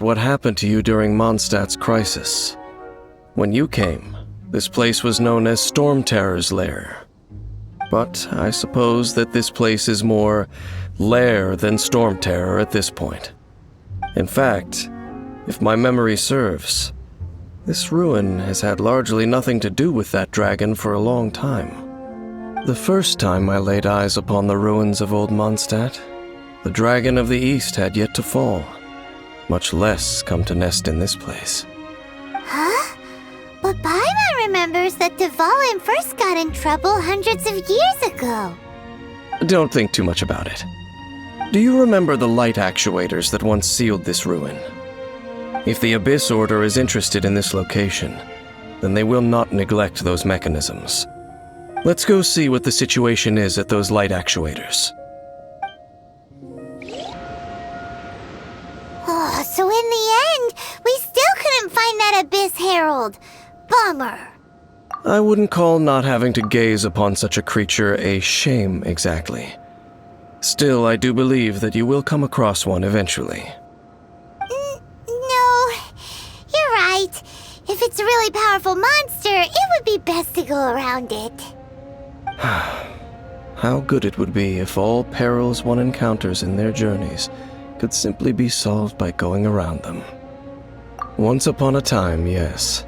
what happened to you during Mondstadt's crisis. When you came, this place was known as Storm Terror's lair. But I suppose that this place is more lair than Storm Terror at this point. In fact, if my memory serves, this ruin has had largely nothing to do with that dragon for a long time. The first time I laid eyes upon the ruins of Old Mondstadt, the Dragon of the East had yet to fall, much less come to nest in this place. Huh? But Paimon remembers that Dvalin first got in trouble hundreds of years ago. Don't think too much about it. Do you remember the light actuators that once sealed this ruin? If the Abyss Order is interested in this location, then they will not neglect those mechanisms. Let's go see what the situation is at those light actuators. Oh, so in the end, we still couldn't find that Abyss Herald. Bummer. I wouldn't call not having to gaze upon such a creature a shame exactly. Still, I do believe that you will come across one eventually. No, you're right. If it's a really powerful monster, it would be best to go around it. How good it would be if all perils one encounters in their journeys could simply be solved by going around them. Once upon a time, yes.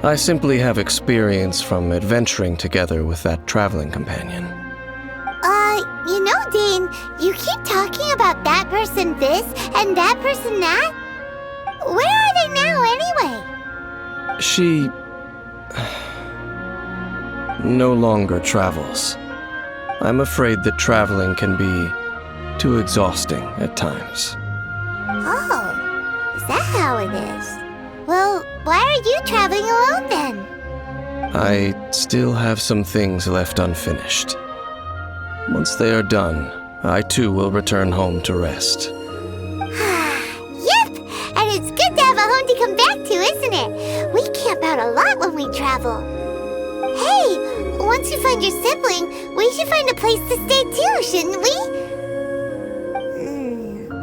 I simply have experience from adventuring together with that traveling companion. You know, Dane, you keep talking about that person this and that person that. Where are they now, anyway? She no longer travels. I'm afraid that traveling can be too exhausting at times. Oh, is that how it is? Well, why are you traveling alone then? I still have some things left unfinished. Once they are done, I too will return home to rest. Yep, and it's good to have a home to come back to, isn't it? We camp out a lot when we travel. Hey, once you find your sibling, we should find a place to stay too, shouldn't we?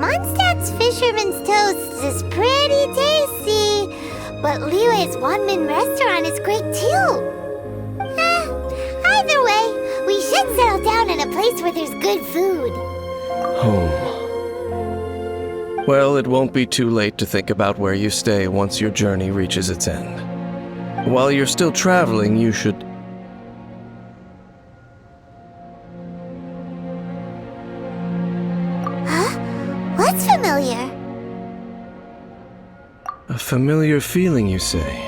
Mondstadt's Fisherman's Toast is pretty tasty, but Liyue's one-man restaurant is great too. Either way, we should settle down in a place where there's good food. Home. Well, it won't be too late to think about where you stay once your journey reaches its end. While you're still traveling, you should... Huh? What's familiar? A familiar feeling, you say?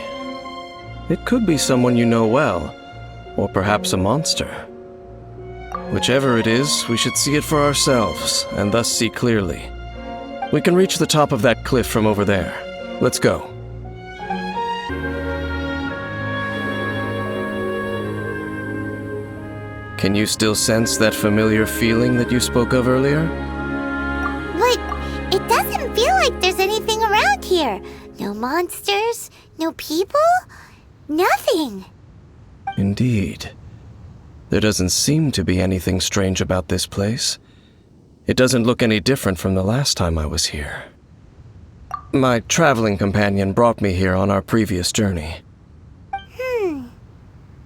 It could be someone you know well, or perhaps a monster. Whichever it is, we should see it for ourselves, and thus see clearly. We can reach the top of that cliff from over there. Let's go. Can you still sense that familiar feeling that you spoke of earlier? But it doesn't feel like there's anything around here. No monsters, no people, nothing. Indeed. There doesn't seem to be anything strange about this place. It doesn't look any different from the last time I was here. My traveling companion brought me here on our previous journey.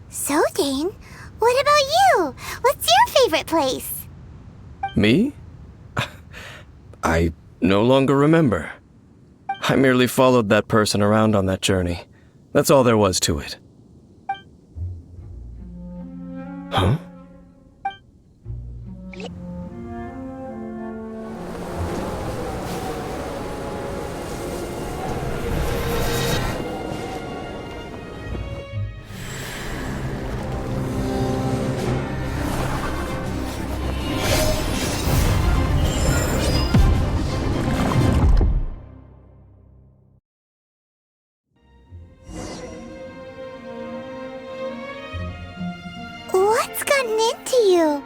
So, Dane, what about you? What's your favorite place? Me? I no longer remember. I merely followed that person around on that journey. That's all there was to it. Huh? What's gotten into you?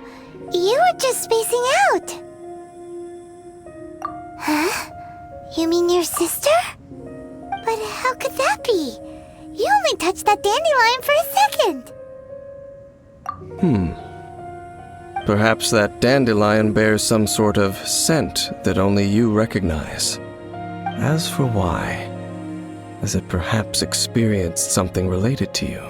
You were just spacing out. Huh? You mean your sister? But how could that be? You only touched that dandelion for a second. Perhaps that dandelion bears some sort of scent that only you recognize. As for why, has it perhaps experienced something related to you?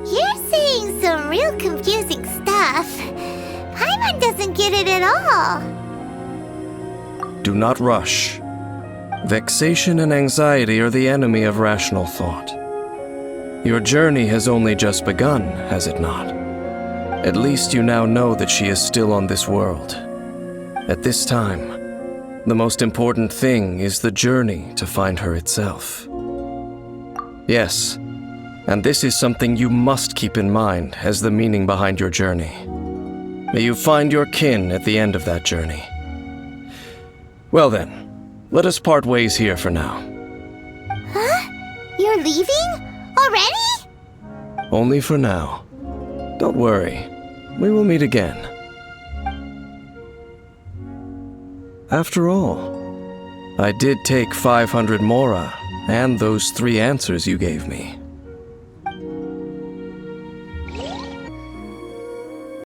You're saying some real confusing stuff. Paimon doesn't get it at all. Do not rush. Vexation and anxiety are the enemy of rational thought. Your journey has only just begun, has it not? At least you now know that she is still on this world. At this time, the most important thing is the journey to find her itself. Yes, and this is something you must keep in mind as the meaning behind your journey. May you find your kin at the end of that journey. Well then, let us part ways here for now. Huh? You're leaving? Already? Only for now. Don't worry, we will meet again. After all, I did take 500 mora and those 3 answers you gave me.